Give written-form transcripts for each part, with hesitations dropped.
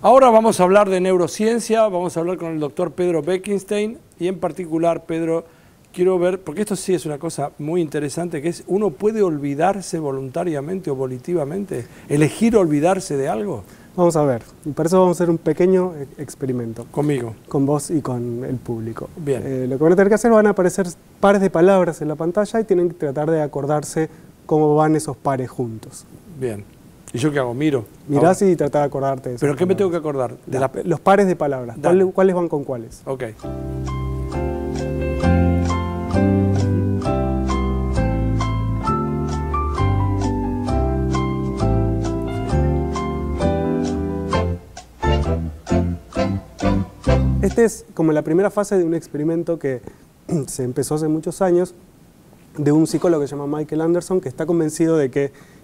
Ahora vamos a hablar de neurociencia, vamos a hablar con el doctor Pedro Beckenstein y en particular, Pedro, quiero ver, porque esto sí es una cosa muy interesante, que es, ¿uno puede olvidarse voluntariamente o volitivamente? ¿Elegir olvidarse de algo? Vamos a ver, y para eso vamos a hacer un pequeño experimento. Conmigo. Con vos y con el público. Bien. Lo que van a tener que hacer, van a aparecer pares de palabras en la pantalla y tienen que tratar de acordarse cómo van esos pares juntos. Bien. ¿Y yo qué hago? Miro. Mirás y tratás de acordarte de eso. ¿Pero qué me tengo que acordar? Los pares de palabras. ¿Cuáles van con cuáles? Ok. Este es como la primera fase de un experimento que se empezó hace muchos años de un psicólogo que se llama Michael Anderson, que está convencido de que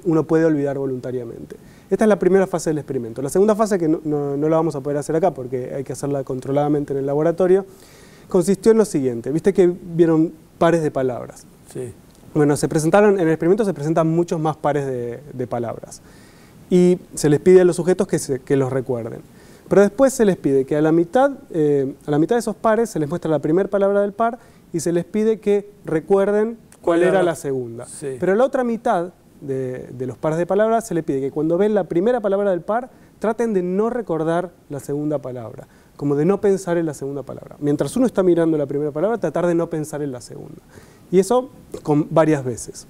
uno puede olvidar voluntariamente. Esta es la primera fase del experimento. La segunda fase, que no la vamos a poder hacer acá porque hay que hacerla controladamente en el laboratorio, consistió en lo siguiente. ¿Viste que vieron pares de palabras? Sí. Bueno, en el experimento se presentan muchos más pares de palabras y se les pide a los sujetos que los recuerden. Pero después se les pide que a la mitad de esos pares se les muestra la primera palabra del par y se les pide que recuerden cuál era la segunda. Sí. Pero a la otra mitad de los pares de palabras se les pide que cuando ven la primera palabra del par traten de no recordar la segunda palabra, como de no pensar en la segunda palabra. Mientras uno está mirando la primera palabra, tratar de no pensar en la segunda. Y eso con varias veces.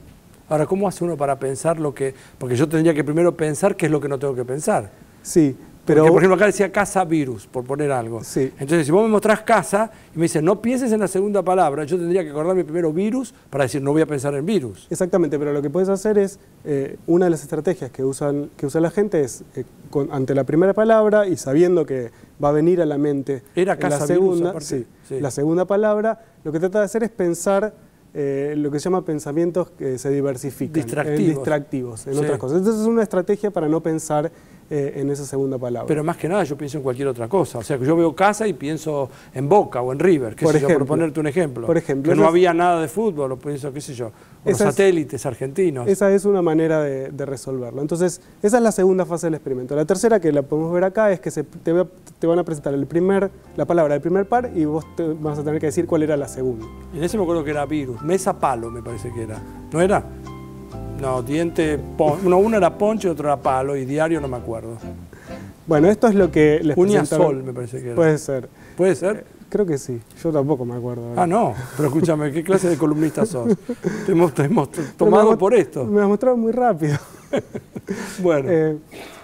Ahora, ¿cómo hace uno para pensar lo que...? Porque yo tendría que primero pensar qué es lo que no tengo que pensar. Sí, pero... Porque, por ejemplo, acá decía casa, virus, por poner algo. Sí. Entonces, si vos me mostrás casa y me dices, no pienses en la segunda palabra, yo tendría que acordarme primero virus para decir, no voy a pensar en virus. Exactamente, pero lo que puedes hacer es, una de las estrategias que usa la gente es, ante la primera palabra y sabiendo que va a venir a la mente Era casa, la segunda, virus, sí, sí. La segunda palabra, lo que trata de hacer es pensar lo que se llama pensamientos que se diversifican. Distractivos, en otras cosas. Entonces es una estrategia para no pensar en esa segunda palabra. Pero más que nada yo pienso en cualquier otra cosa. O sea, que yo veo casa y pienso en Boca o en River, por ponerte un ejemplo. Por ejemplo. Que no había nada de fútbol, o pienso, qué sé yo, los satélites argentinos. Esa es una manera de resolverlo. Entonces, esa es la segunda fase del experimento. La tercera, que la podemos ver acá, es que te van a presentar la palabra del primer par y vos te vas a tener que decir cuál era la segunda. En ese me acuerdo que era virus. Mesa palo me parece que era. ¿No era? No, diente, uno era poncho y otro era palo, y diario no me acuerdo. Bueno, esto es lo que les presentaron. Uñasol me parece que era. Puede ser. ¿Puede ser? Creo que sí, yo tampoco me acuerdo. Ah, no, pero escúchame, ¿qué clase de columnista sos? Te hemos tomado por esto. Me has mostrado muy rápido. Bueno,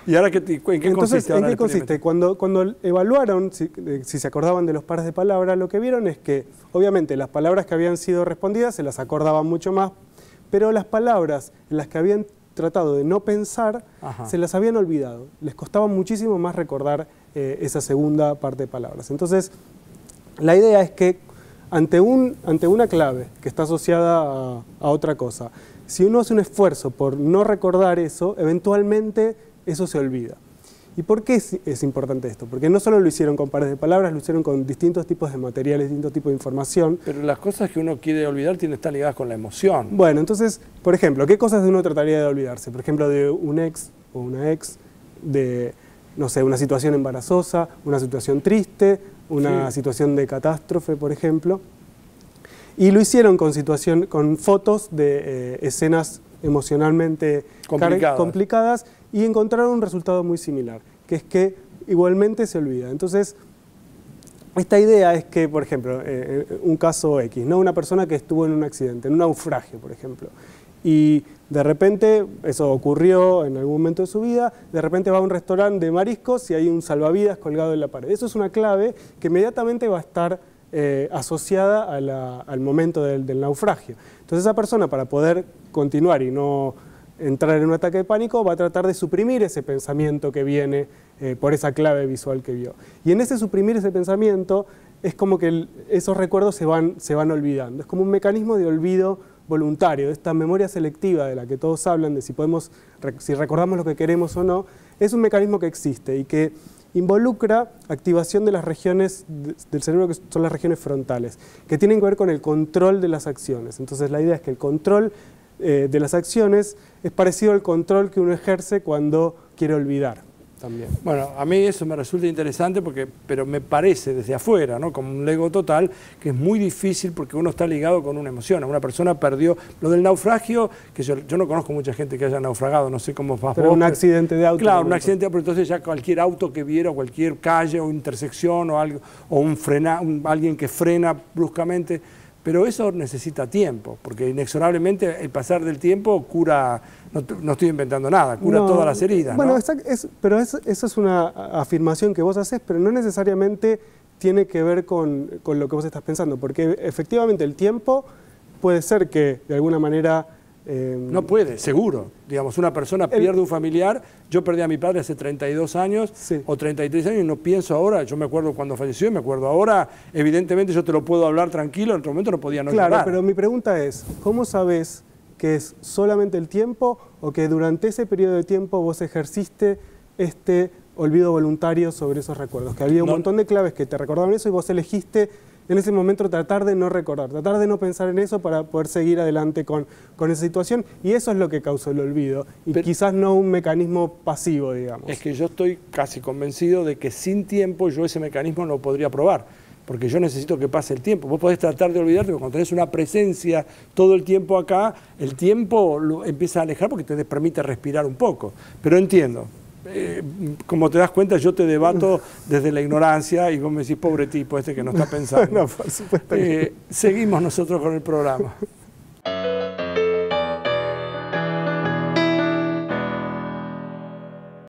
¿y ahora en qué consiste? Entonces, ¿en qué consiste? Cuando evaluaron si se acordaban de los pares de palabras, lo que vieron es que, obviamente, las palabras que habían sido respondidas se las acordaban mucho más, pero las palabras en las que habían tratado de no pensar, se las habían olvidado. Les costaba muchísimo más recordar esa segunda parte de palabras. Entonces, la idea es que ante una clave que está asociada a otra cosa, si uno hace un esfuerzo por no recordar eso, eventualmente eso se olvida. ¿Y por qué es importante esto? Porque no solo lo hicieron con pares de palabras, lo hicieron con distintos tipos de materiales, distintos tipos de información. Pero las cosas que uno quiere olvidar están ligadas con la emoción. Bueno, entonces, por ejemplo, ¿qué cosas uno trataría de olvidarse? Por ejemplo, de un ex o una ex, de, no sé, una situación embarazosa, una situación triste, una situación de catástrofe, por ejemplo. Y lo hicieron con fotos de escenas emocionalmente complicadas y encontraron un resultado muy similar, que es que igualmente se olvida. Entonces, esta idea es que, por ejemplo, un caso X, ¿no? Una persona que estuvo en un accidente, en un naufragio, por ejemplo, y de repente, eso ocurrió en algún momento de su vida, de repente va a un restaurante de mariscos y hay un salvavidas colgado en la pared. Eso es una clave que inmediatamente va a estar asociada al momento del naufragio. Entonces esa persona, para poder continuar y no entrar en un ataque de pánico, va a tratar de suprimir ese pensamiento que viene por esa clave visual que vio. Y en ese suprimir ese pensamiento es como que esos recuerdos se van olvidando. Es como un mecanismo de olvido voluntario, de esta memoria selectiva de la que todos hablan, de si recordamos lo que queremos o no. Es un mecanismo que existe y que involucra activación de las regiones del cerebro que son las regiones frontales, que tienen que ver con el control de las acciones. Entonces la idea es que el control de las acciones es parecido al control que uno ejerce cuando quiere olvidar. también. Bueno, a mí eso me resulta interesante, pero me parece desde afuera, ¿no? Como un Lego total, que es muy difícil porque uno está ligado con una emoción. Una persona perdió lo del naufragio, que yo no conozco mucha gente que haya naufragado, no sé cómo vas pero vos, un accidente de auto. Claro, un accidente de auto, pero entonces ya cualquier auto que viera, cualquier calle o intersección o algo, o alguien que frena bruscamente. Pero eso necesita tiempo, porque inexorablemente el pasar del tiempo cura, no estoy inventando nada, cura todas las heridas. Bueno, ¿no? pero esa es una afirmación que vos haces, pero no necesariamente tiene que ver con lo que vos estás pensando, porque efectivamente el tiempo puede ser que de alguna manera... no puede, seguro. Digamos, una persona pierde un familiar, yo perdí a mi padre hace 32 años o 33 años y no pienso ahora, yo me acuerdo cuando falleció y me acuerdo ahora, evidentemente yo te lo puedo hablar tranquilo, en otro momento no podía no llorar. Claro, pero mi pregunta es, ¿cómo sabes que es solamente el tiempo o que durante ese periodo de tiempo vos ejerciste este olvido voluntario sobre esos recuerdos? Que había un montón de claves que te recordaban eso y vos elegiste en ese momento tratar de no recordar, tratar de no pensar en eso para poder seguir adelante con esa situación, y eso es lo que causó el olvido, y quizás no un mecanismo pasivo, digamos. Es que yo estoy casi convencido de que sin tiempo yo ese mecanismo no lo podría probar, porque yo necesito que pase el tiempo. Vos podés tratar de olvidarte, pero cuando tenés una presencia todo el tiempo acá, el tiempo lo empieza a alejar porque te permite respirar un poco, pero entiendo. Como te das cuenta, yo te debato desde la ignorancia y vos me decís, pobre tipo este que no está pensando. No, por supuesto. Seguimos nosotros con el programa.